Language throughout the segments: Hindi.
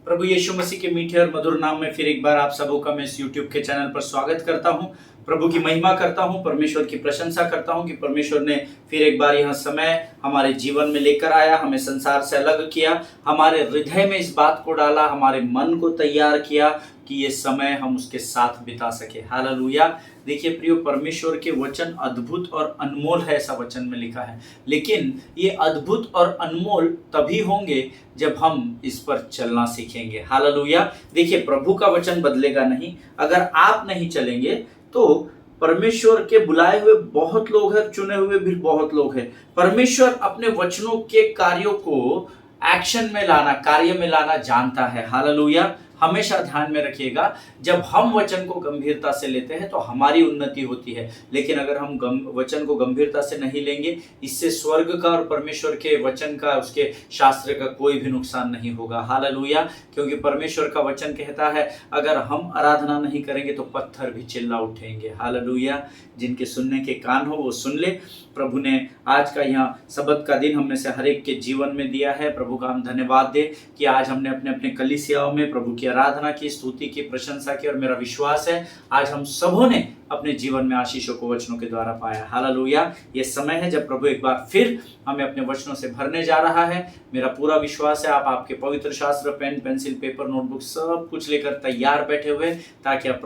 प्रभु यीशु मसीह के मीठे और मधुर नाम में फिर एक बार आप सबों का मैं इस YouTube के चैनल पर स्वागत करता हूं। प्रभु की महिमा करता हूं, परमेश्वर की प्रशंसा करता हूं कि परमेश्वर ने फिर एक बार यह समय हमारे जीवन में लेकर आया, हमें संसार से अलग किया, हमारे हृदय में इस बात को डाला, हमारे मन को तैयार किया कि ये समय हम उसके साथ बिता सके। हालेलुया। देखिए प्रियो, परमेश्वर के वचन अद्भुत और अनमोल है, ऐसा वचन में लिखा है। लेकिन ये अद्भुत और अनमोल तभी होंगे जब हम इस पर चलना सीखेंगे। हालेलुया। देखिए, प्रभु का वचन बदलेगा नहीं। अगर आप नहीं चलेंगे तो परमेश्वर के बुलाए हुए बहुत लोग हैं, चुने हुए भी बहुत लोग हैं। परमेश्वर अपने वचनों के कार्यों को एक्शन में लाना, कार्य में लाना जानता है। हालेलुया। हमेशा ध्यान में रखिएगा, जब हम वचन को गंभीरता से लेते हैं तो हमारी उन्नति होती है। लेकिन अगर हम वचन को गंभीरता से नहीं लेंगे, इससे स्वर्ग का और परमेश्वर के वचन का, उसके शास्त्र का कोई भी नुकसान नहीं होगा। हालेलुया। क्योंकि परमेश्वर का वचन कहता है, अगर हम आराधना नहीं करेंगे तो पत्थर भी चिल्ला उठेंगे। हालेलुया। जिनके सुनने के कान हो वो सुन ले। प्रभु ने आज का यहाँ सबत का दिन हम में से हर एक के जीवन में दिया है। प्रभु का हम धन्यवाद दे कि आज हमने अपने अपने कलीसियाओं में प्रभु की आराधना की, स्तुति की, प्रशंसा की, और मेरा विश्वास है आज हम सबों ने अपने जीवन में आशीषों को वचनों के द्वारा पाया। हालेलुया। ये समय है जब प्रभु एक बार फिर हमें अपने वचनों से भरने जा रहा है। मेरा पूरा विश्वास है आप आपके पवित्र शास्त्र, पेन, पेंसिल, पेपर, नोटबुक सब कुछ लेकर तैयार बैठे हुए, ताकि आप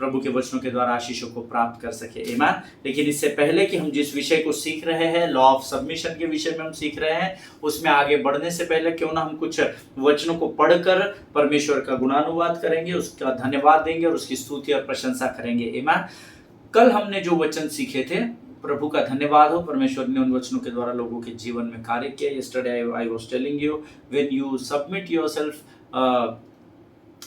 प्रभु के वचनों के द्वारा आशीषों को प्राप्त कर सके। आमीन। लेकिन इससे पहले कि हम जिस विषय को सीख रहे हैं, लॉ ऑफ सबमिशन के विषय में हम सीख रहे हैं, उसमें आगे बढ़ने से पहले क्यों ना हम कुछ वचनों को पढ़कर परमेश्वर का गुणानुवाद करेंगे, उसका धन्यवाद देंगे और उसकी स्तुति और प्रशंसा करेंगे। आमीन। कल हमने जो वचन सीखे थे, प्रभु का धन्यवाद हो, परमेश्वर ने उन वचनों के द्वारा लोगों के जीवन में कार्य किया। Yesterday I was telling you, when you submit yourself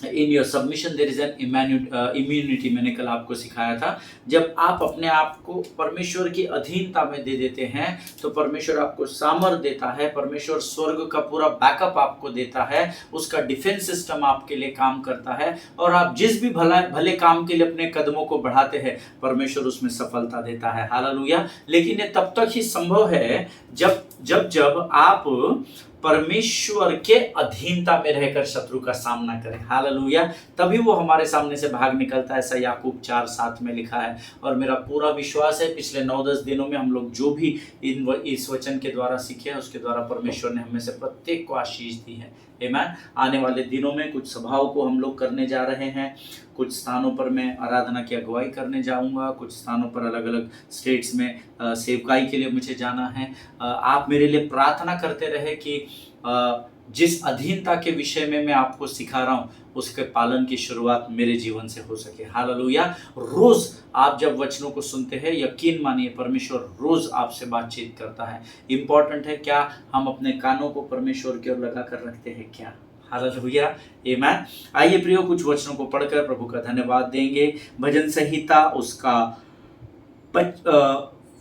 in your submission there is an immunity. मैंने कल आपको सिखाया था, जब आप अपने आप को परमेश्वर की अधीनता में दे देते हैं तो परमेश्वर आपको सामर्थ देता है। परमेश्वर स्वर्ग का पूरा बैकअप आपको देता है, उसका डिफेंस सिस्टम आपके लिए काम करता है, और आप जिस भी भले काम के लिए अपने कदमों को बढ़ाते हैं, परमेश्वर उसमें सफलता देता है। हालेलुया। लेकिन ये तब तक ही संभव है जब आप परमेश्वर के अधीनता में रहकर शत्रु का सामना करें। हालेलुया। तभी वो हमारे सामने से भाग निकलता है, ऐसा याकूब 4:7 में लिखा है। और मेरा पूरा विश्वास है पिछले 9-10 दिनों में हम लोग जो भी इस वचन के द्वारा सीखे हैं, उसके द्वारा परमेश्वर ने हमें से प्रत्येक को आशीष दी है। आमीन। आने वाले दिनों में कुछ सभाओं को हम लोग करने जा रहे हैं। कुछ स्थानों पर मैं आराधना की अगुवाई करने जाऊंगा, कुछ स्थानों पर अलग अलग स्टेट्स में सेवकाई के लिए मुझे जाना है। आप मेरे लिए प्रार्थना करते रहे कि जिस अधीनता के विषय में मैं आपको सिखा रहा हूँ, उसके पालन की शुरुआत मेरे जीवन से हो सके। हालेलुया। रोज आप जब वचनों को सुनते हैं, यकीन मानिए परमेश्वर रोज आपसे बातचीत करता है। इंपॉर्टेंट है क्या हम अपने कानों को परमेश्वर की ओर लगा कर रखते हैं क्या। हालेलुया। आमीन। आइए प्रियो, कुछ वचनों को पढ़कर प्रभु का धन्यवाद देंगे। भजन संहिता उसका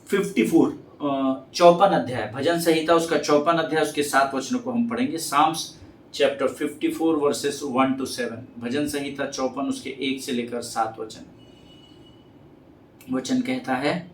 54 अध्याय, भजन संहिता उसका 54 अध्याय, उसके 7 वचनों को हम पढ़ेंगे। Psalms chapter 54 verses 1 to 7। भजन संहिता 54 उसके 1 से लेकर 7 वचन कहता है,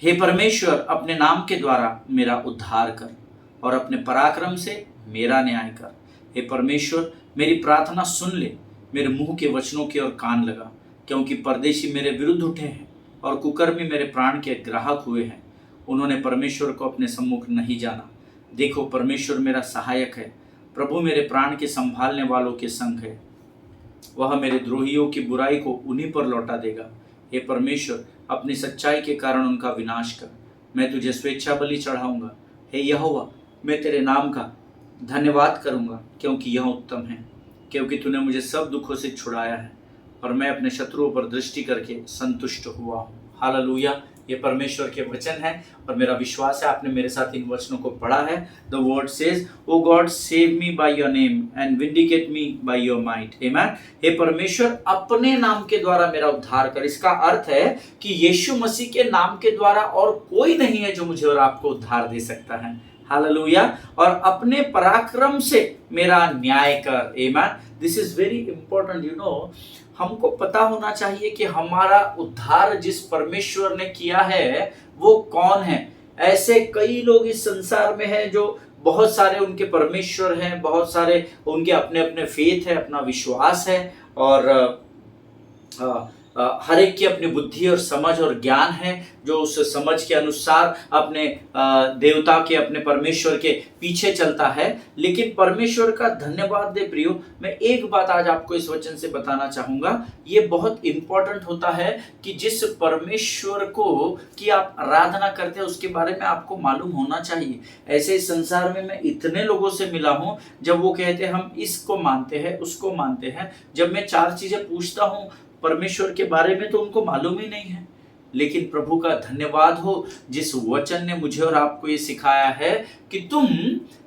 हे परमेश्वर, अपने नाम के द्वारा मेरा उद्धार कर और अपने पराक्रम से मेरा न्याय कर। हे परमेश्वर, मेरी प्रार्थना सुन ले, मेरे मुंह के वचनों की ओर कान लगा, क्योंकि परदेशी मेरे विरुद्ध उठे हैं और कुकर्मी मेरे प्राण के ग्राहक हुए हैं। उन्होंने परमेश्वर को अपने सम्मुख नहीं जाना। देखो, परमेश्वर मेरा सहायक है, प्रभु मेरे प्राण के संभालने वालों के संग है। वह मेरे द्रोहियों की बुराई को उन्हीं पर लौटा देगा। हे परमेश्वर, अपनी सच्चाई के कारण उनका विनाश कर। मैं तुझे स्वेच्छा बलि चढ़ाऊंगा। हे यहोवा, मैं तेरे नाम का धन्यवाद करूंगा, क्योंकि यह उत्तम है, क्योंकि तूने मुझे सब दुखों से छुड़ाया है और मैं अपने शत्रुओं पर दृष्टि करके संतुष्ट हुआ हूँ। हालेलुया। ये परमेश्वर के वचन है और मेरा विश्वास है आपने मेरे साथ इन वचनों को पढ़ा है। The word says, O God, save me by your name and vindicate me by your might. आमीन। हे परमेश्वर, अपने नाम के द्वारा मेरा उद्धार कर। इसका अर्थ है कि यीशु मसीह के नाम के द्वारा और कोई नहीं है जो मुझे और आपको उद्धार दे सकता है। हालेलुया। और अपने पराक्रम से मेरा न्याय कर। आमीन। This is very important. You know, हमको पता होना चाहिए कि हमारा उद्धार जिस परमेश्वर ने किया है वो कौन है। ऐसे कई लोग इस संसार में हैं जो बहुत सारे उनके परमेश्वर हैं, बहुत सारे उनके अपने अपने फेथ है, अपना विश्वास है, और हर एक की अपनी बुद्धि और समझ और ज्ञान है, जो उस समझ के अनुसार अपने देवता के, अपने परमेश्वर के पीछे चलता है। लेकिन परमेश्वर का धन्यवाद दे प्रियो, मैं एक बात आज आपको इस वचन से बताना चाहूंगा। ये बहुत इंपॉर्टेंट होता है कि जिस परमेश्वर को की आप आराधना करते हैं उसके बारे में आपको मालूम होना चाहिए। ऐसे इस संसार में मैं इतने लोगों से मिला हूं, जब वो कहते हैं हम इसको मानते हैं, उसको मानते हैं, जब मैं 4 चीजें पूछता हूं परमेश्वर के बारे में तो उनको मालूम ही नहीं है। लेकिन प्रभु का धन्यवाद हो, जिस वचन ने मुझे और आपको ये सिखाया है कि तुम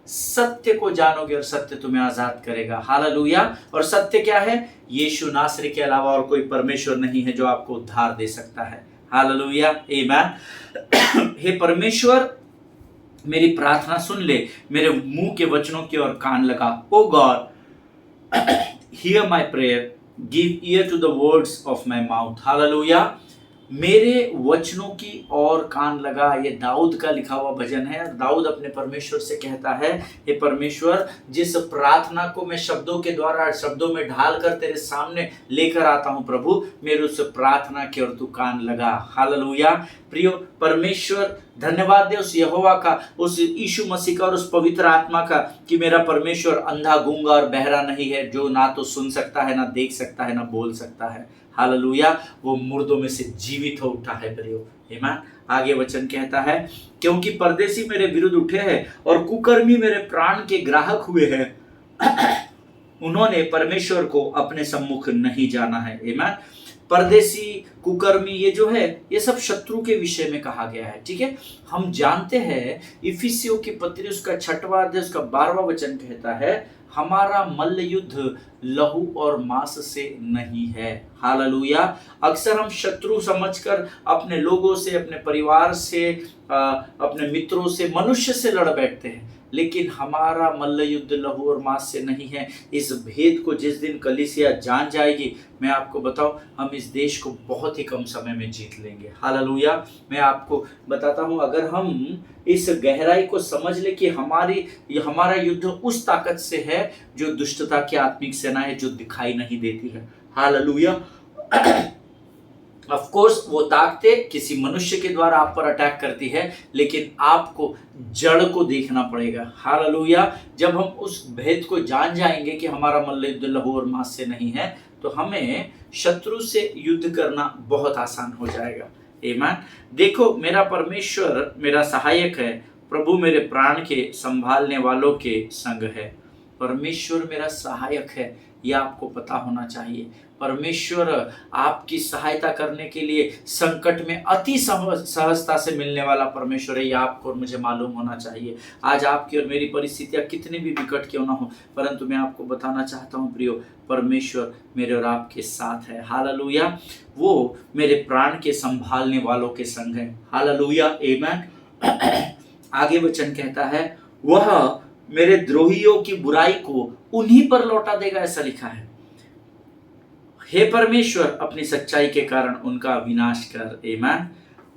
सत्य को जानोगे और सत्य तुम्हें आजाद करेगा। हालेलुया। और सत्य क्या है? यीशु नासरी के अलावा और कोई परमेश्वर नहीं है जो आपको उद्धार दे सकता है। हालेलुया, आमीन। हे परमेश्वर, मेरी प्रार्थना सुन ले, मेरे मुंह के वचनों की ओर कान लगा। O God, hear my prayer, give ear to the words of my mouth. Hallelujah. मेरे वचनों की ओर कान लगा, ये दाऊद का लिखा हुआ भजन है। दाऊद अपने परमेश्वर से कहता है, हे परमेश्वर, जिस प्रार्थना को मैं शब्दों के द्वारा, शब्दों में ढाल कर तेरे सामने लेकर आता हूं प्रभु, मेरे उस प्रार्थना की ओर तू कान लगा। हालेलुया। प्रियो, परमेश्वर धन्यवाद दे उस यहोवा का, उस यीशु मसीह का और उस पवित्र आत्मा का कि मेरा परमेश्वर अंधा, गूंगा और बहरा नहीं है, जो ना तो सुन सकता है, ना देख सकता है, ना बोल सकता है। हालेलुया। वो मुर्दों में से जीवित हो उठा है प्रियो। आमीन। आगे वचन कहता है, क्योंकि परदेसी मेरे विरुद्ध उठे हैं और कुकर्मी मेरे प्राण के ग्राहक हुए हैं। उन्होंने परमेश्वर को अपने सम्मुख नहीं जाना है। आमीन। परदेसी, कुकर्मी, ये जो है ये सब शत्रु के विषय में कहा गया है। ठीक है, हम जानते हैं इफिसियों की पत्री उसका 6वां अध्याय उसका 12वां वचन कहता है, हमारा मल्ल युद्ध लहू और मांस से नहीं है। हालेलुया। अक्सर हम शत्रु समझकर अपने लोगों से, अपने परिवार से, अपने मित्रों से, मनुष्य से लड़ बैठते हैं, लेकिन हमारा मल्ल युद्ध लहू और मांस से नहीं है। इस भेद को जिस दिन कलीसिया जान जाएगी, मैं आपको बताऊं, हम इस देश को बहुत ही कम समय में जीत लेंगे। हालेलुया। मैं आपको बताता हूं, अगर हम इस गहराई को समझ ले कि हमारा युद्ध उस ताकत से है जो दुष्टता की आत्मिक सेना है, जो दिखाई नहीं देती है। हालेलुया। ऑफ कोर्स वो ताकतें किसी मनुष्य के द्वारा आप पर अटैक करती है, लेकिन आपको जड़ को देखना पड़ेगा। हालेलुया। जब हम उस भेद को जान जाएंगे कि हमारा मल्ल युद्ध लहू और मांस से नहीं है, तो हमें शत्रु से युद्ध करना बहुत आसान हो जाएगा। आमीन। देखो, मेरा परमेश्वर मेरा सहायक है, प्रभु मेरे प्राण के संभालने वालों के संग है। परमेश्वर मेरा सहायक है, यह आपको पता होना चाहिए। परमेश्वर आपकी सहायता करने के लिए संकट में अति सहजता से मिलने वाला परमेश्वर है, यह आपको और मुझे मालूम होना चाहिए। आज आपकी और मेरी परिस्थितियां कितनी भी विकट क्यों ना हो, परंतु मैं आपको बताना चाहता हूं प्रियो, परमेश्वर मेरे और आपके साथ है। हालेलुया। वो मेरे प्राण के संभालने वालों के संग है। हालेलुया, आमीन। आगे वचन कहता है, वह मेरे द्रोहियों की बुराई को उन्हीं पर लौटा देगा, ऐसा लिखा है। हे परमेश्वर, अपनी सच्चाई के कारण उनका विनाश कर। आमीन।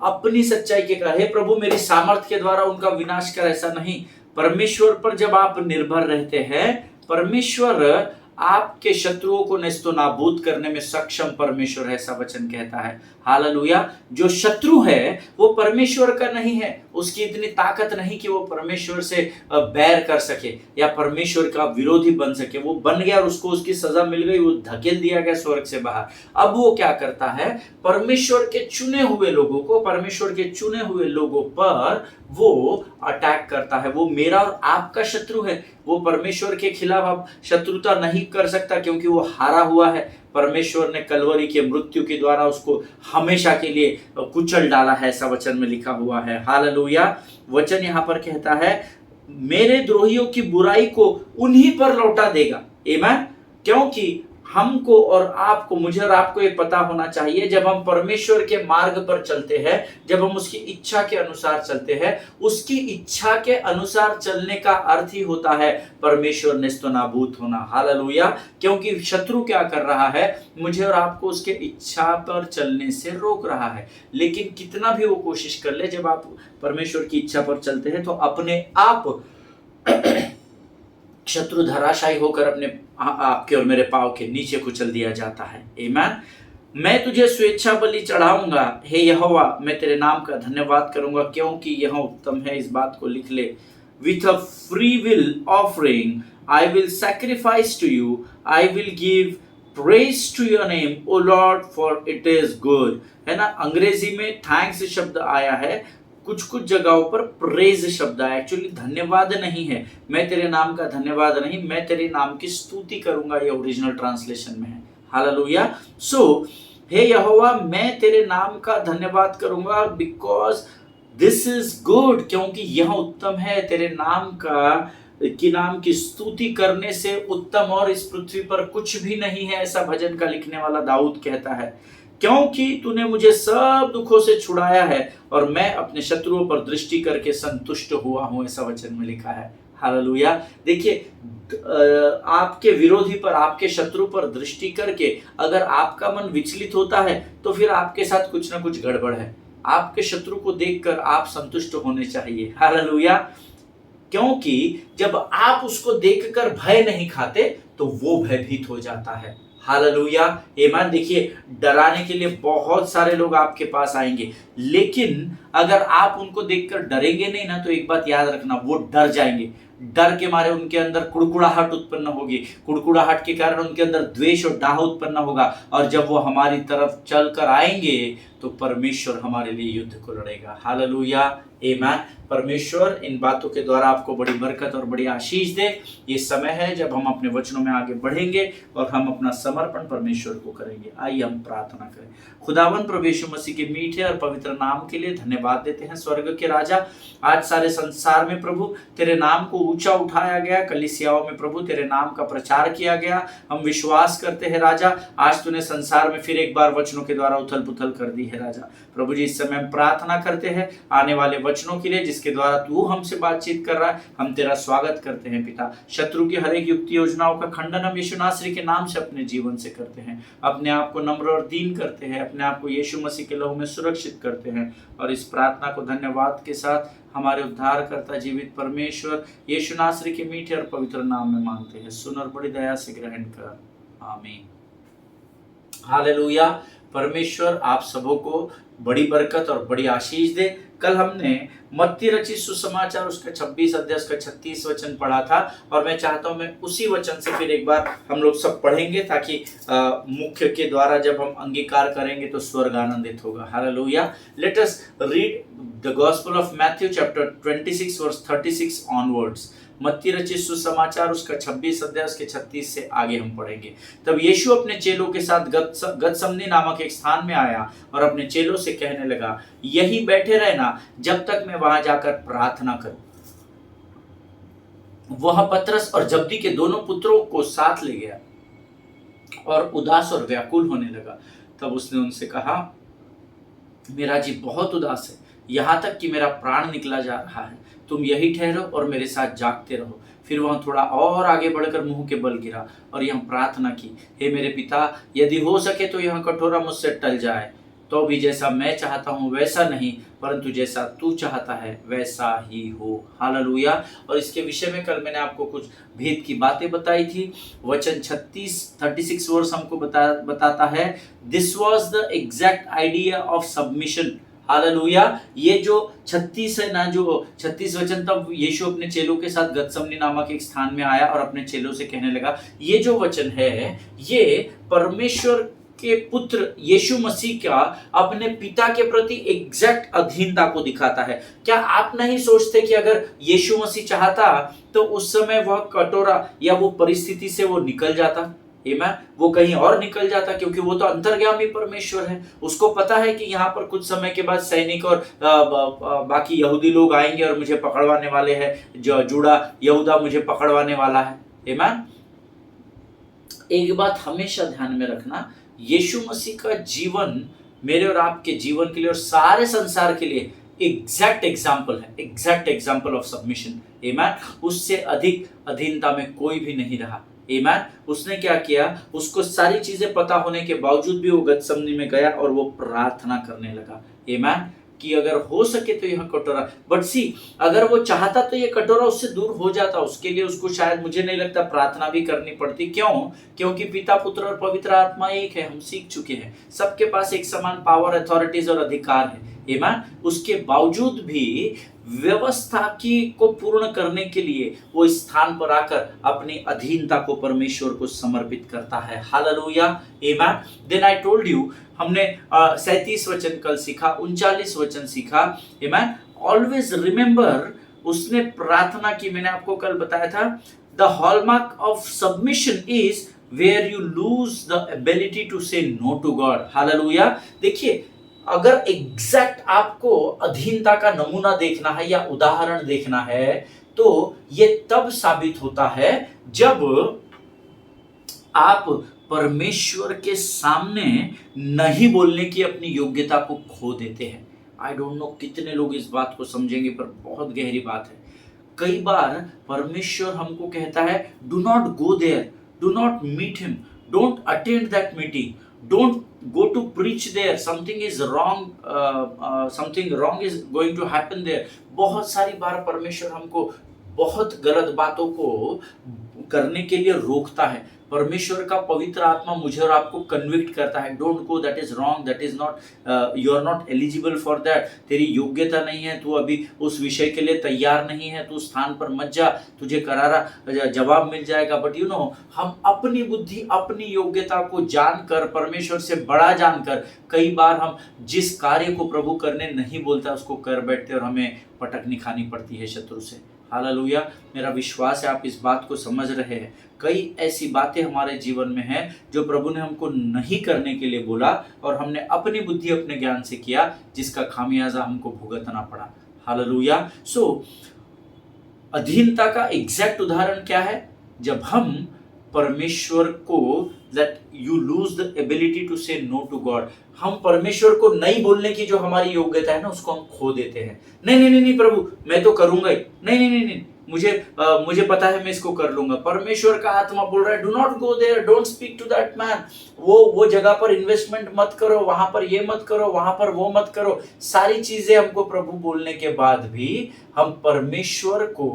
अपनी सच्चाई के कारण, हे प्रभु मेरी सामर्थ्य के द्वारा उनका विनाश कर, ऐसा नहीं। परमेश्वर पर जब आप निर्भर रहते हैं, परमेश्वर आपके शत्रुओं को नेस्तो नाबूद करने में सक्षम परमेश्वर है, ऐसा वचन कहता है। हालेलुया। जो शत्रु है वो परमेश्वर का नहीं है, उसकी इतनी ताकत नहीं कि वो परमेश्वर से बैर कर सके या परमेश्वर का विरोधी बन सके। वो बन गया और उसको उसकी सजा मिल गई, वो धकेल दिया गया स्वर्ग से बाहर। अब वो क्या करता है? परमेश्वर के चुने हुए लोगों को, परमेश्वर के चुने हुए लोगों पर वो अटैक करता है। वो मेरा और आपका शत्रु है। वो परमेश्वर के खिलाफ अब शत्रुता नहीं कर सकता, क्योंकि वो हारा हुआ है। परमेश्वर ने कलवरी के मृत्यु के द्वारा उसको हमेशा के लिए कुचल डाला है, ऐसा वचन में लिखा हुआ है। हालेलुया। वचन यहाँ पर कहता है, मेरे द्रोहियों की बुराई को उन्हीं पर लौटा देगा। आमीन। क्योंकि हमको और आपको, मुझे और आपको ये पता होना चाहिए, जब हम परमेश्वर के मार्ग पर चलते हैं, जब हम उसकी इच्छा के अनुसार चलते हैं, उसकी इच्छा के अनुसार चलने का अर्थ ही होता है परमेश्वर नेस्तो नाबूद होना। हालेलुया। क्योंकि शत्रु क्या कर रहा है? मुझे और आपको उसके इच्छा पर चलने से रोक रहा है। लेकिन कितना भी वो कोशिश कर ले, जब आप परमेश्वर की इच्छा पर चलते हैं तो अपने आप शत्रु धराशायी होकर अपने आपके और मेरे पांव के नीचे कुचल दिया जाता है। आमीन। मैं तुझे स्वेच्छा बलि चढ़ाऊंगा, हे यहोवा, मैं तेरे नाम का धन्यवाद करूंगा, क्योंकि यह उत्तम है। इस बात को लिख ले। With a free will offering I will sacrifice to you, I will give praise to your name O Lord, for it is good. है ना, अंग्रेजी में थैंक्स शब्द आया है, कुछ कुछ जगहों पर प्रेज शब्द आया। एक्चुअली धन्यवाद नहीं है, मैं तेरे नाम का धन्यवाद नहीं, मैं तेरे नाम की स्तुति करूंगा, ये ओरिजिनल ट्रांसलेशन में है। हालेलुया। सो हे यहोवा, मैं तेरे नाम का धन्यवाद करूंगा, बिकॉज दिस इज गुड, क्योंकि यह उत्तम है। तेरे नाम नाम की स्तुति करने से उत्तम और इस पृथ्वी पर कुछ भी नहीं है, ऐसा भजन का लिखने वाला दाऊद कहता है। क्योंकि तूने मुझे सब दुखों से छुड़ाया है और मैं अपने शत्रुओं पर दृष्टि करके संतुष्ट हुआ हूं, ऐसा वचन में लिखा है। हालेलुया। देखिए, आपके विरोधी पर, आपके शत्रु पर दृष्टि करके अगर आपका मन विचलित होता है तो फिर आपके साथ कुछ ना कुछ गड़बड़ है। आपके शत्रु को देखकर आप संतुष्ट होने चाहिए। हालेलुया। क्योंकि जब आप उसको देखकर भय नहीं खाते तो वो भयभीत हो जाता है। हालेलुया। आमीन। देखिए, डराने के लिए बहुत सारे लोग आपके पास आएंगे, लेकिन अगर आप उनको देखकर डरेंगे नहीं ना, तो एक बात याद रखना, वो डर जाएंगे। डर के मारे उनके अंदर कुड़कुड़ाहट उत्पन्न होगी, कुड़कुड़ाहट के कारण उनके अंदर द्वेष और डाह उत्पन्न होगा, और जब वो हमारी तरफ चलकर आएंगे तो परमेश्वर हमारे लिए युद्ध को लड़ेगा। हालेलुया। आमीन। परमेश्वर इन बातों के द्वारा आपको बड़ी बरकत और बड़ी आशीष दे। ये समय है जब हम अपने वचनों में आगे बढ़ेंगे और हम अपना समर्पण परमेश्वर को करेंगे। आइए हम प्रार्थना करें। खुदावंद प्रभु यीशु मसीह के मीठे और पवित्र नाम के लिए धन्यवाद देते हैं। स्वर्ग के राजा, आज सारे संसार में प्रभु तेरे नाम को ऊंचा उठाया गया, कलीसियाओं में प्रभु तेरे नाम का प्रचार किया गया। हम विश्वास करते हैं राजा, आज तूने संसार में फिर एक बार वचनों के द्वारा उथल पुथल कर दी है राजा। प्रभु जी, इस समय हम प्रार्थना करते हैं आने वाले वचनों के लिए, जिसके द्वारा तू हमसे बातचीत कर रहा है। हम तेरा स्वागत करते हैं पिता। शत्रु की हर एक युक्ति योजनाओं का खंडन हम यीशु नासरी के नाम से अपने जीवन से करते हैं। अपने आप को नम्र और दीन करते हैं, अपने आप को यीशु मसीह के लहू में सुरक्षित करते हैं, और इस प्रार्थना को धन्यवाद के साथ हमारे उद्धारकर्ता जीवित परमेश्वर यीशु नासरी के मीठे और पवित्र नाम में मांगते हैं। सुन और बड़ी दया से ग्रहण कर। आमीन। हालेलुया। परमेश्वर आप सबों को बड़ी बरकत और बड़ी आशीष दे। कल हमने मत्ती रचित सुसमाचार उसका 26 अध्याय उसका 36 वचन पढ़ा था, और मैं चाहता हूं मैं उसी वचन से फिर एक बार हम लोग सब पढ़ेंगे, ताकि मुख्य के द्वारा जब हम अंगीकार करेंगे तो स्वर्ग आनंदित होगा। हालेलुया। Let us read the gospel of Matthew chapter 26 verse 36 onwards. मत्ती रचित सुसमाचार उसका 26 अध्याय उसके 36 से आगे हम पढ़ेंगे। तब यीशु अपने चेलों के साथ गतसमनी नामक एक स्थान में आया और अपने चेलों से कहने लगा, यही बैठे रहना जब तक मैं वहां जाकर प्रार्थना करूं। वह पतरस और जब्दी के दोनों पुत्रों को साथ ले गया और उदास और व्याकुल होने लगा। तब उसने उनसे कहा, मेरा जी बहुत उदास है, यहाँ तक कि मेरा प्राण निकला जा रहा है। तुम यही ठहरो और मेरे साथ जागते रहो। फिर वह थोड़ा और आगे बढ़कर मुंह के बल गिरा और यह प्रार्थना की, हे मेरे पिता, यदि हो सके तो यह कटोरा मुझसे टल जाए, तो भी जैसा मैं चाहता हूँ वैसा नहीं, परंतु जैसा तू चाहता है वैसा ही हो। हालेलुया। और इसके विषय में कल मैंने आपको कुछ भेद की बातें बताई थी। वचन 36 वर्स हमको बताता है, this was the exact idea of submission. Hallelujah. ये जो 36 है ना, जो 36 वचन, तब यीशु अपने चेलों के साथ गतसमनी नामक एक स्थान में आया और अपने चेलों से कहने लगा, ये जो वचन है ये परमेश्वर के पुत्र यीशु मसीह का अपने पिता के प्रति एग्जैक्ट अधीनता को दिखाता है। क्या आप नहीं सोचते कि अगर यीशु मसीह चाहता तो उस समय वह कटोरा या वो परिस्थिति से वो निकल जाता? वो कहीं और निकल जाता, क्योंकि वो तो अंतर्यामी परमेश्वर है। उसको पता है कि यहाँ पर कुछ समय के बाद सैनिक और बाकी यहूदी लोग आएंगे और मुझे पकड़वाने वाले हैं, जो जुड़ा यहूदा मुझे पकड़वाने वाला है। आमीन। एक बात हमेशा ध्यान में रखना, यीशु मसीह का जीवन मेरे और आपके जीवन के लिए और सारे संसार के लिए एग्जैक्ट एग्जाम्पल है, एग्जैक्ट एग्जाम्पल ऑफ सबमिशन। आमीन। उससे अधिक अधीनता में कोई भी नहीं रहा। आमीन। उसने क्या किया, उसको सारी चीजें पता होने के बावजूद भी वो गतसमनी में गया और वो प्रार्थना करने लगा। आमीन। कि अगर हो सके तो यह कटोरा, बट सी अगर वो चाहता तो ये कटोरा उससे दूर हो जाता, उसके लिए उसको शायद मुझे नहीं लगता प्रार्थना भी करनी पड़ती। क्यों? क्योंकि पिता, पुत्र और पवित्र आत्मा एक है, हम सीख चुके हैं, सबके पास एक समान पावर, अथॉरिटीज और अधिकार है। आमीन। उसके बावजूद भी व्यवस्था की को पूर्ण करने के लिए वो इस स्थान पर आकर अपनी अधीनता को परमेश्वर को समर्पित करता है। हालेलुया। आमीन। देन आई टोल्ड यू, हमने 37 वचन कल सीखा, 39 वचन सीखा। आमीन। ऑलवेज रिमेंबर, उसने प्रार्थना की, मैंने आपको कल बताया था, the hallmark of submission is where you lose the ability to say no to God. हालेलुया। देखिए, अगर एग्जैक्ट आपको अधीनता का नमूना देखना है या उदाहरण देखना है, तो ये तब साबित होता है जब आप परमेश्वर के सामने नहीं बोलने की अपनी योग्यता को खो देते हैं। आई डोंट नो कितने लोग इस बात को समझेंगे, पर बहुत गहरी बात है। कई बार परमेश्वर हमको कहता है, do not go there, do not meet him, don't attend that meeting, don't go to preach there, something is wrong, something wrong is going to happen there। बहुत सारी बार परमेश्वर हमको बहुत गलत बातों को करने के लिए रोकता है। परमेश्वर का पवित्र आत्मा मुझे और आपको कन्विक्ट करता है, don't go, that is wrong, that is not, you are not eligible for that, तेरी योग्यता नहीं है, तू अभी उस विषय के लिए तैयार नहीं है, तू स्थान पर मत जा, तुझे करारा जवाब मिल जाएगा। बट यू नो, हम अपनी बुद्धि, अपनी योग्यता को जानकर, परमेश्वर से बड़ा जानकर, कई बार हम जिस कार्य को प्रभु करने नहीं बोलता उसको कर बैठते और हमें पटकनी खानी पड़ती है शत्रु से। हालेलुया। मेरा विश्वास है आप इस बात को समझ रहे हैं। कई ऐसी बातें हमारे जीवन में हैं जो प्रभु ने हमको नहीं करने के लिए बोला और हमने अपनी बुद्धि, अपने ज्ञान से किया, जिसका खामियाजा हमको भुगतना पड़ा। हालेलुया। सो अधीनता का एग्जैक्ट उदाहरण क्या है? जब हम परमेश्वर को, that you lose the ability to say no to God, हम परमेश्वर को नहीं बोलने की जो हमारी योग्यता है ना, उसको हम खो देते हैं। नहीं प्रभु, मैं तो करूंगा ही, नहीं, मुझे पता है मैं इसको कर लूंगा। परमेश्वर का आत्मा बोल रहा है, do not go there, don't speak to that man, वो जगह पर इन्वेस्टमेंट मत करो, वहां पर ये मत करो, वहां पर वो मत करो। सारी चीजें हमको प्रभु बोलने के बाद भी हम परमेश्वर को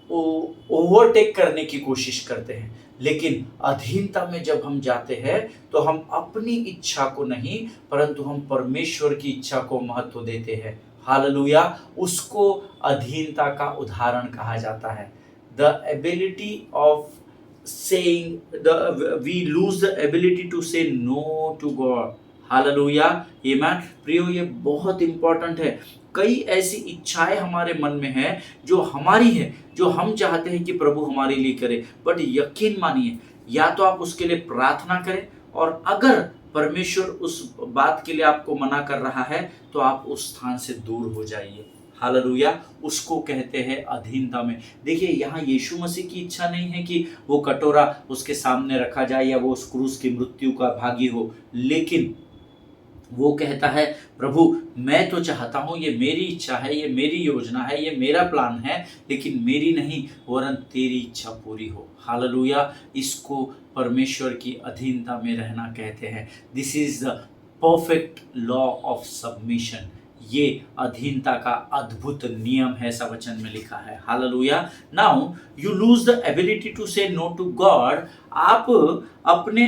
ओवरटेक करने की कोशिश करते हैं। लेकिन अधीनता में जब हम जाते हैं तो हम अपनी इच्छा को नहीं, परंतु हम परमेश्वर की इच्छा को महत्व देते हैं। हालेलुया। उसको अधीनता का उदाहरण कहा जाता है। The ability of saying, we lose the ability to say no to God. हालेलुया। आमीन। प्रियो, ये बहुत इंपॉर्टेंट है। कई ऐसी इच्छाएं हमारे मन में हैं जो हमारी है, जो हम चाहते हैं कि प्रभु हमारे लिए करे, बट यकीन मानिए, या तो आप उसके लिए प्रार्थना करें, और अगर परमेश्वर उस बात के लिए आपको मना कर रहा है तो आप उस स्थान से दूर हो जाइए। हालेलुया। उसको कहते हैं अधीनता में। देखिए, यहाँ यीशु मसीह की इच्छा नहीं है कि वो कटोरा उसके सामने रखा जाए या वो उस क्रूस की मृत्यु का भागी हो, लेकिन वो कहता है, प्रभु मैं तो चाहता हूँ, ये मेरी इच्छा है, ये मेरी योजना है, ये मेरा प्लान है, लेकिन मेरी नहीं वरन तेरी इच्छा पूरी हो। हालेलुया। इसको परमेश्वर की अधीनता में रहना कहते हैं। This is the perfect law of submission. ये अधीनता का अद्भुत नियम है, ऐसा वचन में लिखा है। हालेलुया। Now you lose the ability to say no to God. आप अपने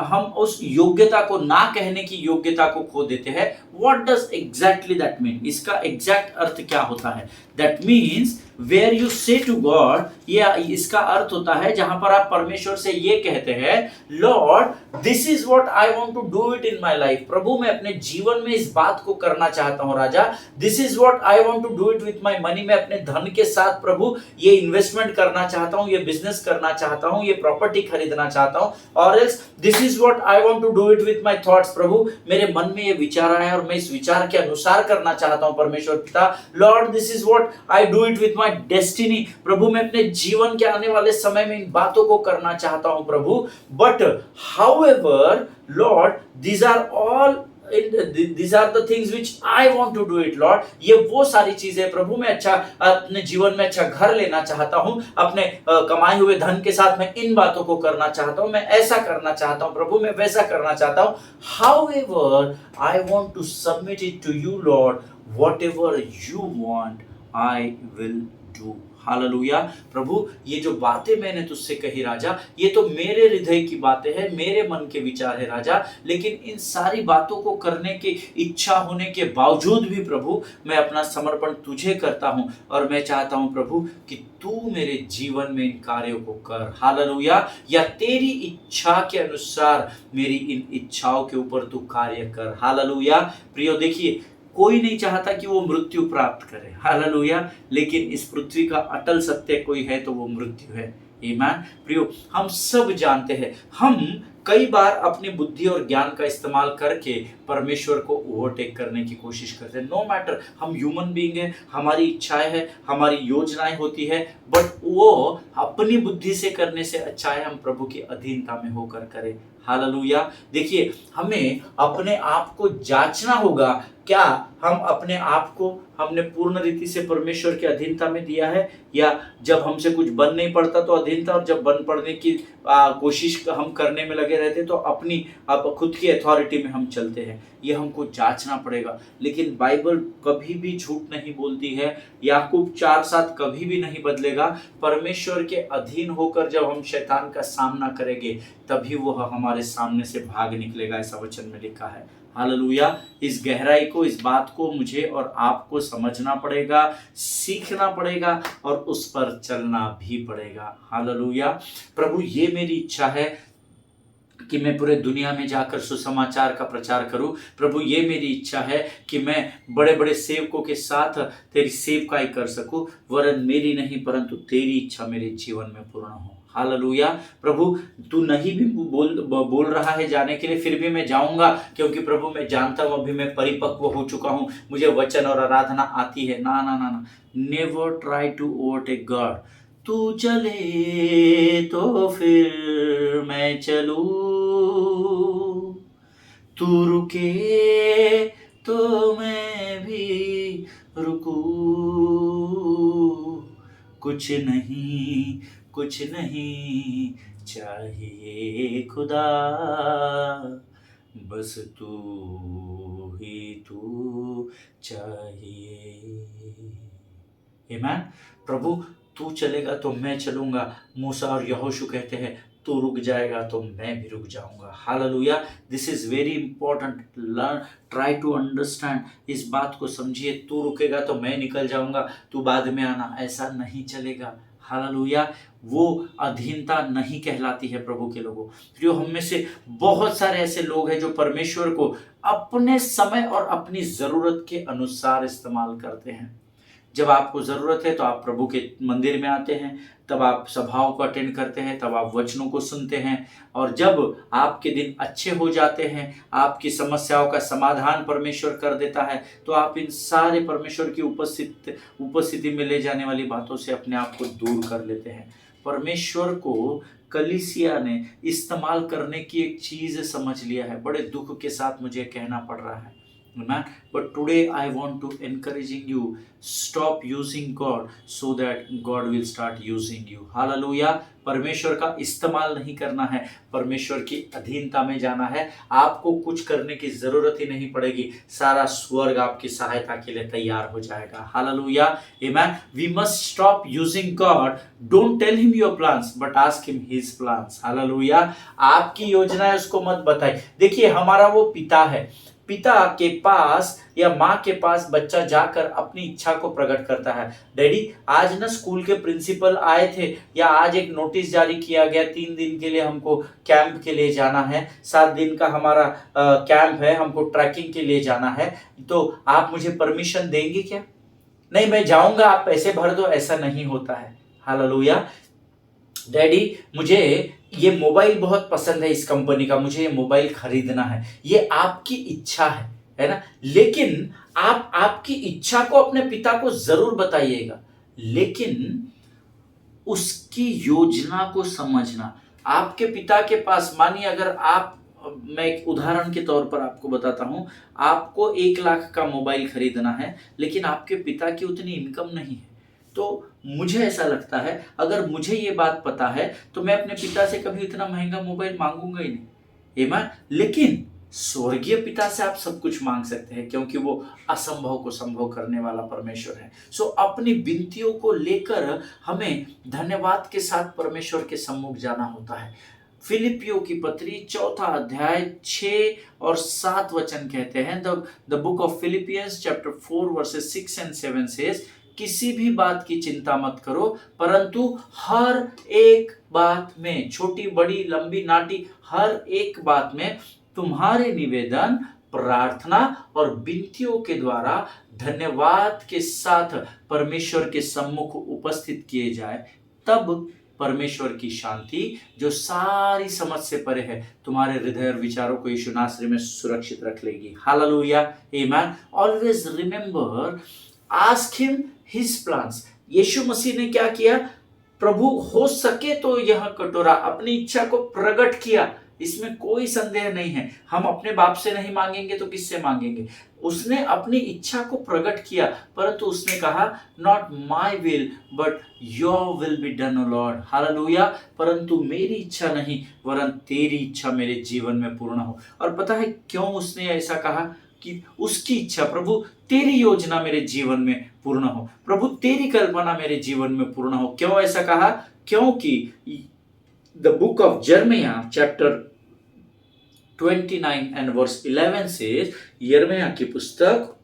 हम उस योग्यता को ना कहने की योग्यता को खो देते हैं। What does exactly that mean? इसका एग्जैक्ट अर्थ क्या होता है? दैट मीन्स वेयर यू से टू गॉड, ये इसका अर्थ होता है जहां पर आप परमेश्वर से ये कहते हैं, Lord this is what I want to do it in my life. प्रभु मैं अपने जीवन में इस बात को करना चाहता हूं राजा। This is what I want to do it with my money. मैं अपने धन के साथ प्रभु ये इन्वेस्टमेंट करना चाहता हूं, ये बिजनेस करना चाहता हूं, ये प्रॉपर्टी खरीदना चाहता हूं। और else this is what I want to do it with my thoughts. प्रभु मेरे मन में ये विचार आया और मैं इस विचार के अनुसार करना चाहता हूं परमेश्वर पिता। Lord this is what I do it with my destiny. प्रभु मैं अपने जीवन के आने वाले समय में इन बातों को करना चाहता हूं प्रभु। But however Lord, these are all these are the things which I want to do it, Lord. ये वो सारी चीजें प्रभु, मैं अच्छा अपने जीवन में अच्छा घर लेना चाहता हूँ, अपने कमाए हुए धन के साथ मैं इन बातों को करना चाहता हूँ, मैं ऐसा करना चाहता हूँ प्रभु, मैं वैसा करना चाहता हूँ. However, I want to submit it to you, Lord. Whatever you want, I will do. Hallelujah. प्रभु, ये जो बातें मैंने तुझसे कही राजा, ये तो मेरे हृदय की बातें हैं, मेरे मन के विचार है राजा, लेकिन इन सारी बातों को करने की इच्छा होने के बावजूद भी प्रभु, मैं अपना समर्पण तुझे करता हूं और मैं चाहता हूं प्रभु कि तू मेरे जीवन में इन कार्यों को कर. हालेलुया. या तेरी इच्छा के अनुसार मेरी इन इच्छाओं के ऊपर तू कार्य कर. हालेलुया. प्रियो, देखिए, कोई नहीं चाहता कि वो मृत्यु प्राप्त करे. हालेलुया. लेकिन इस पृथ्वी का अटल सत्य कोई है तो वो मृत्यु है. आमीन. प्रियो, हम सब जानते हैं, हम कई बार अपनी बुद्धि और ज्ञान का इस्तेमाल करके परमेश्वर को ओवरटेक करने की कोशिश करते हैं. नो मैटर, हम ह्यूमन बीइंग हैं, हमारी इच्छाएं हैं, हमारी योजनाएं होती है, बट वो अपनी बुद्धि से करने से अच्छा है हम प्रभु की अधीनता में होकर करें. हालेलुया. देखिए, हमें अपने आप को जांचना होगा, क्या हम अपने आप को हमने पूर्ण रीति से परमेश्वर की अधीनता में दिया है, या जब हमसे कुछ बन नहीं पड़ता तो अधीनता, और जब बन पड़ने की कोशिश हम करने में लगे रहते तो अपनी खुद की अथॉरिटी में हम चलते हैं. ये हमको जांचना पड़ेगा. लेकिन बाइबल कभी भी झूठ नहीं बोलती है. याकूब 4:7 कभी भी नहीं बदलेगा. परमेश्वर के अधीन होकर जब हम शैतान का सामना करेंगे तभी वह हमारे सामने से भाग निकलेगा, ऐसा वचन में लिखा है. हालेलुया. इस गहराई को, इस बात को मुझे और आपको समझना पड़ेगा, सीखना पड़ेगा और उस पर चलना भी पड़ेगा. हालेलुया. प्रभु, ये मेरी इच्छा है कि मैं पूरे दुनिया में जाकर सुसमाचार का प्रचार करूं. प्रभु, ये मेरी इच्छा है कि मैं बड़े बड़े सेवकों के साथ तेरी सेवकाई कर सकूं, वरन मेरी नहीं परंतु तेरी इच्छा मेरे जीवन में पूर्ण हो. हालेलुया. प्रभु, तू नहीं भी बोल रहा है जाने के लिए, फिर भी मैं जाऊंगा, क्योंकि प्रभु मैं जानता हूं अभी मैं परिपक्व हो चुका हूं, मुझे वचन और आराधना आती है. ना ना ना ना, never try to overtake God. तू चले तो फिर मैं चलूं, तू रुके तो मैं भी रुकूं. कुछ नहीं चाहिए खुदा, बस तू ही तू चाहिए. आमीन. प्रभु, तू चलेगा तो मैं चलूंगा. मूसा और यहोशू कहते हैं तू रुक जाएगा तो मैं भी रुक जाऊंगा. हालेलुया. This is very important. Learn, try to understand. इस बात को समझिए. तू रुकेगा तो मैं निकल जाऊंगा, तू बाद में आना, ऐसा नहीं चलेगा. हालेलुया. वो अधीनता नहीं कहलाती है प्रभु के लोगों. जो हम में से बहुत सारे ऐसे लोग हैं जो परमेश्वर को अपने समय और अपनी जरूरत के अनुसार इस्तेमाल करते हैं. जब आपको ज़रूरत है तो आप प्रभु के मंदिर में आते हैं, तब आप सभाओं को अटेंड करते हैं, तब आप वचनों को सुनते हैं, और जब आपके दिन अच्छे हो जाते हैं, आपकी समस्याओं का समाधान परमेश्वर कर देता है, तो आप इन सारे परमेश्वर की उपस्थिति में ले जाने वाली बातों से अपने आप को दूर कर लेते हैं. परमेश्वर को कलीसिया ने इस्तेमाल करने की एक चीज़ समझ लिया है. बड़े दुख के साथ मुझे कहना पड़ रहा है. Amen. But today I want to encouraging you, stop using God so that God will start using you. Hallelujah. परमेश्वर का इस्तेमाल नहीं करना है, परमेश्वर की अधीनता में जाना है. आपको कुछ करने की जरूरत ही नहीं पड़ेगी, सारा स्वर्ग आपकी सहायता के लिए तैयार हो जाएगा. हालेलुया. आमेन. We must stop using God. Don't tell him your plans but ask him his plans. हालेलुया. आपकी योजनाएं उसको मत बताइए. देखिए, हमारा वो पिता है. पिता के पास या माँ के पास बच्चा जाकर अपनी इच्छा को प्रकट करता है. डैडी, आज ना स्कूल के प्रिंसिपल आए थे, या आज एक नोटिस जारी किया गया, 3 दिन के लिए हमको कैंप के लिए जाना है, 7 दिन का हमारा कैंप है, हमको ट्रैकिंग के लिए जाना है, तो आप मुझे परमिशन देंगे क्या? नहीं, मैं जाऊंगा, आप पैसे भर दो. ऐसा नहीं होता है. हालेलुया. डैडी, मुझे ये मोबाइल बहुत पसंद है, इस कंपनी का, मुझे ये मोबाइल खरीदना है. ये आपकी इच्छा है ना? लेकिन आप आपकी इच्छा को अपने पिता को जरूर बताइएगा, लेकिन उसकी योजना को समझना. आपके पिता के पास, मानिए अगर आप मैं एक उदाहरण के तौर पर आपको बताता हूँ, आपको 1 लाख का मोबाइल खरीदना है लेकिन आपके पिता की उतनी इनकम नहीं है। तो मुझे ऐसा लगता है, अगर मुझे ये बात पता है तो मैं अपने पिता से कभी इतना महंगा मोबाइल मांगूंगा ही नहीं। ईमान। लेकिन स्वर्गीय पिता से आप सब कुछ मांग सकते हैं, क्योंकि वो असंभव को संभव करने वाला परमेश्वर है। सो अपनी विनतियों को लेकर हमें धन्यवाद के साथ परमेश्वर के सम्मुख जाना होता है। फिलिपियों की पत्री 4 अध्याय 6 और 7 वचन कहते हैं, the book of Philippians chapter 4 versus 6 and 7 says, किसी भी बात की चिंता मत करो, परंतु हर एक बात में, छोटी बड़ी लंबी नाटी, हर एक बात में तुम्हारे निवेदन, प्रार्थना और विनतियों के द्वारा धन्यवाद के साथ परमेश्वर के सम्मुख उपस्थित किए जाए, तब परमेश्वर की शांति जो सारी समझ से परे है तुम्हारे हृदय और विचारों को यीशु नासरी में सुरक्षित रख लेगी। Hallelujah, amen. Always remember, ask him his plans. यीशु मसीह ने क्या किया? प्रभु हो सके तो यह कटोरा, अपनी इच्छा को प्रकट किया, इसमें कोई संदेह नहीं है। हम अपने बाप से नहीं मांगेंगे तो किससे मांगेंगे? उसने अपनी इच्छा को प्रकट किया, परंतु उसने कहा, not my will but your will be done O Lord. हालेलुया। परंतु मेरी इच्छा नहीं वरन तेरी इच्छा मेरे जीवन में पूर्ण हो। और पता है क्यों उसने ऐसा कहा? कि उसकी इच्छा, प्रभु तेरी योजना मेरे जीवन में पूर्ण हो, प्रभु तेरी कल्पना मेरे जीवन में पूर्ण हो। क्यों ऐसा कहा? क्योंकि the book of Jeremiah chapter 29 and verse 11 से, यिर्मयाह की पुस्तक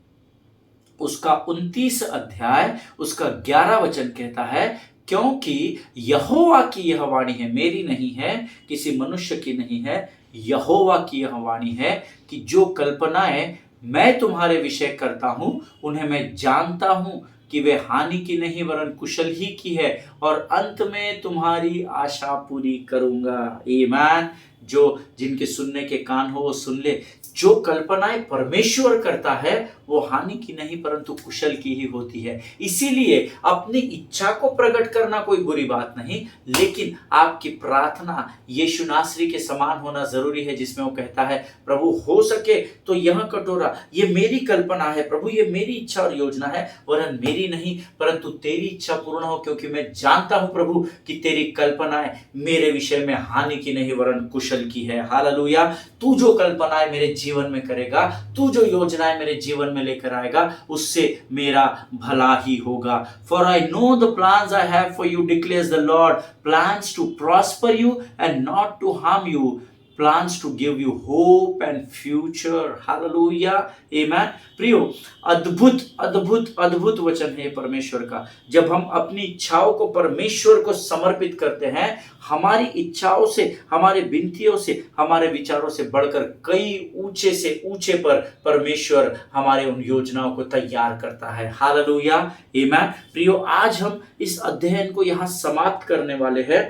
उसका 29 अध्याय उसका 11 वचन कहता है, क्योंकि यहोवा की यह वाणी है, मेरी नहीं है, किसी मनुष्य की नहीं है, यहोवा की यह वाणी है कि जो कल्पनाएं मैं तुम्हारे विषय करता हूं उन्हें मैं जानता हूं कि वे हानि की नहीं वरन कुशल ही की है, और अंत में तुम्हारी आशा पूरी करूंगा। आमीन। जो जिनके सुनने के कान हो वो सुन ले। जो कल्पनाएं परमेश्वर करता है वो हानि की नहीं परंतु कुशल की ही होती है। इसीलिए अपनी इच्छा को प्रकट करना कोई बुरी बात नहीं, लेकिन आपकी प्रार्थना यीशु नासरी के समान होना जरूरी है, जिसमें वो कहता है, प्रभु हो सके तो यह कटोरा, ये मेरी कल्पना है प्रभु, ये मेरी इच्छा और योजना है, वरन मेरी नहीं परंतु तेरी इच्छा पूर्ण हो, क्योंकि मैं जानता हूं प्रभु कि तेरी कल्पनाएं मेरे विषय में हानि की नहीं वरन कुशल की है। हालेलुया। तू जो कल्पनाएं मेरे जीवन में करेगा, तू जो योजनाएं मेरे जीवन में लेकर आएगा, उससे मेरा भला ही होगा। For I know the plans I have for you, declares the Lord, plans to prosper you and not to harm you, plans to give you hope and future. Hallelujah, amen। प्रियो, अद्भुत अद्भुत अद्भुत वचन है परमेश्वर का। जब हम अपनी इच्छाओं को परमेश्वर को समर्पित करते हैं, हमारी इच्छाओं से, हमारे विनतियों से, हमारे विचारों से बढ़कर कई ऊंचे से ऊंचे पर परमेश्वर हमारे उन योजनाओं को तैयार करता है। हालेलुया, आमीन। प्रियो, आज हम इस अध्ययन को यहाँ समाप्त करने वाले हैं।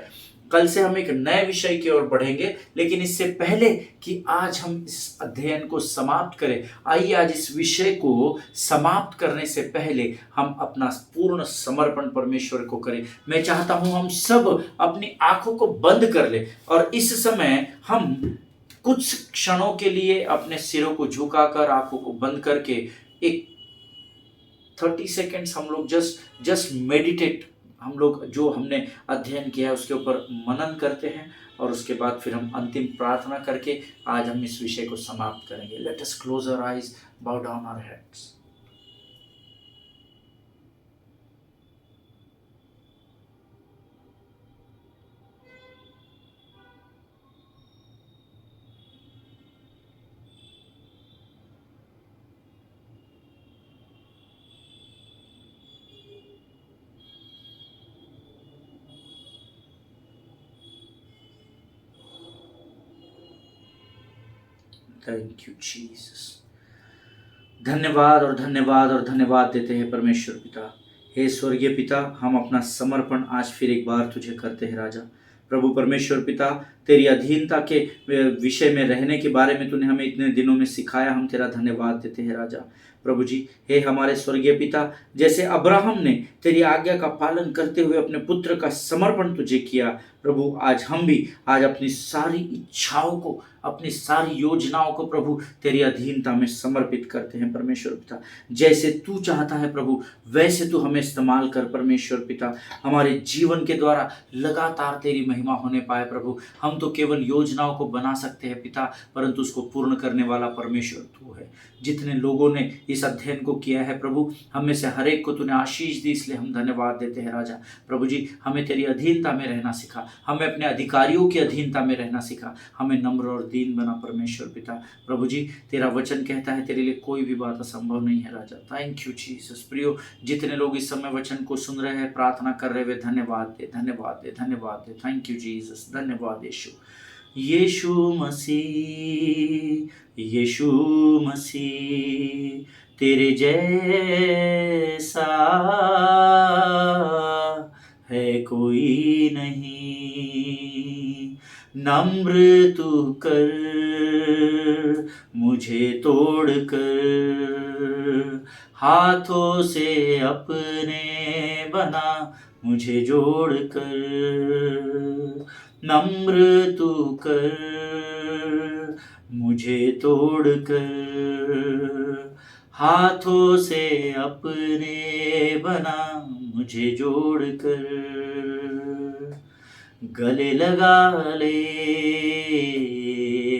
कल से हम एक नए विषय की ओर बढ़ेंगे, लेकिन इससे पहले कि आज हम इस अध्ययन को समाप्त करें, आइए आज इस विषय को समाप्त करने से पहले हम अपना पूर्ण समर्पण परमेश्वर को करें। मैं चाहता हूं हम सब अपनी आंखों को बंद कर ले और इस समय हम कुछ क्षणों के लिए अपने सिरों को झुकाकर, आंखों को बंद करके एक 30 सेकेंड्स हम लोग जस्ट मेडिटेट, हम लोग जो हमने अध्ययन किया है उसके ऊपर मनन करते हैं, और उसके बाद फिर हम अंतिम प्रार्थना करके आज हम इस विषय को समाप्त करेंगे। Let us close our eyes, bow down our heads. Thank you Jesus. धन्यवाद और धन्यवाद और धन्यवाद देते हैं परमेश्वर पिता। हे स्वर्गीय पिता, हम अपना समर्पण आज फिर एक बार तुझे करते हैं राजा। प्रभु परमेश्वर पिता, तेरी अधीनता के विषय में रहने के बारे में तूने हमें इतने दिनों में सिखाया, हम तेरा धन्यवाद देते हैं राजा। प्रभु जी, हे हमारे स्वर्गीय पिता, जैसे अब्राहम ने तेरी आज्ञा का पालन करते हुए अपने पुत्र का समर्पण तुझे किया, प्रभु आज हम भी आज अपनी सारी इच्छाओं को, अपनी सारी योजनाओं को प्रभु तेरी अधीनता में समर्पित करते हैं परमेश्वर पिता। जैसे तू चाहता है प्रभु, वैसे तू हमें इस्तेमाल कर परमेश्वर पिता। हमारे जीवन के द्वारा लगातार तेरी महिमा होने पाए प्रभु। हम तो केवल योजनाओं को बना सकते हैं पिता, परंतु उसको पूर्ण करने वाला परमेश्वर तू है। जितने लोगों ने इस अध्ययन को किया है प्रभु, हम में से हर एक को तूने आशीष दी, इसलिए हम धन्यवाद देते हैं राजा। प्रभु जी, हमें तेरी अधीनता में रहना सिखा, हमें अपने अधिकारियों की अधीनता में रहना सिखा, हमें नम्र और दीन बना परमेश्वर पिता। प्रभु जी, तेरा वचन कहता है तेरे लिए कोई भी बात असंभव नहीं है राजा। Thank you Jesus. प्रियो, जितने लोग इस समय वचन को सुन रहे हैं, प्रार्थना कर रहे हैं, धन्यवाद दे, धन्यवाद दे, धन्यवाद दे। थैंक यू जीसस, धन्यवाद यीशु। यीशु मसीह, यीशु मसीह, तेरे जैसा है कोई नहीं। नम्र तू कर मुझे तोड़ कर, हाथों से अपने बना मुझे जोड़ कर। नम्र तू कर मुझे तोड़ कर, हाथों से अपने बना मुझे जोड़ कर। गले लगा ले,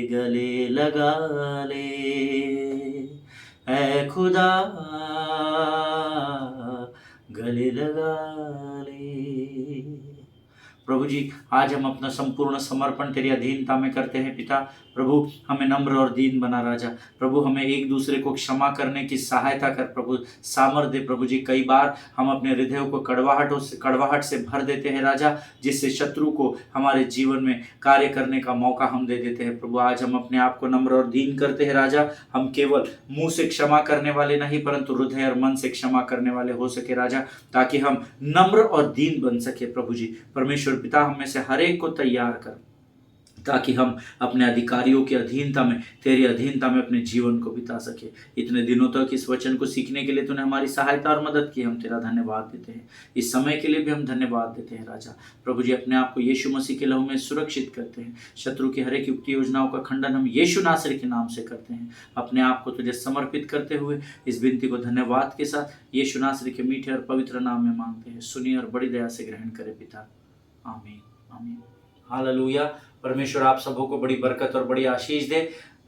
गले लगा ले, ऐ खुदा गले लगा ले। प्रभु जी, आज हम अपना संपूर्ण समर्पण तेरी अधीनता में करते हैं पिता। प्रभु, हमें नम्र और दीन बना राजा। प्रभु, हमें एक दूसरे को क्षमा करने की सहायता कर प्रभु, सामर्थ दे प्रभु जी। कई बार हम अपने हृदयों को कड़वाहट से भर देते हैं राजा, जिससे शत्रु को हमारे जीवन में कार्य करने का मौका हम दे देते हैं प्रभु। आज हम अपने आप को नम्र और दीन करते हैं राजा। हम केवल मुंह से क्षमा करने वाले नहीं, परंतु हृदय और मन से क्षमा करने वाले हो सके राजा, ताकि हम नम्र और दीन बन सके प्रभु जी। परमेश्वर पिता, हम में से हर एक को तैयार कर, ताकि हम अपने अधिकारियों की अधीनता में, तेरी अधीनता में अपने जीवन को बिता सके। इतने दिनों तक इस वचन को सीखने के लिए तूने हमारी सहायता और मदद की, हम तेरा धन्यवाद देते हैं। इस समय के लिए भी हम धन्यवाद देते हैं राजा। प्रभु जी, अपने आप को यीशु मसीह के लहू में सुरक्षित करते हैं। शत्रु की हर एक युक्ति योजनाओं का खंडन हम यीशु नासरी के नाम से करते हैं। अपने आप को तुझे समर्पित करते हुए इस विनती को धन्यवाद के साथ यीशु नासरी के मीठे और पवित्र नाम में मांगते हैं। सुनिए और बड़ी दया से ग्रहण करे पिता। आमीन, आमीन, हालेलुया। परमेश्वर आप सबों को बड़ी बरकत और बड़ी आशीष दे।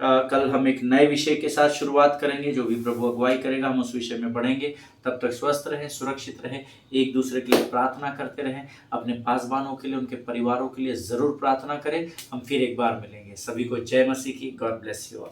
कल हम एक नए विषय के साथ शुरुआत करेंगे। जो भी प्रभु अगुवाई करेगा हम उस विषय में बढ़ेंगे। तब तक स्वस्थ रहें, सुरक्षित रहें, एक दूसरे के लिए प्रार्थना करते रहें। अपने पासबानों के लिए, उनके परिवारों के लिए ज़रूर प्रार्थना करें। हम फिर एक बार मिलेंगे। सभी को जय मसीह की। God bless you all.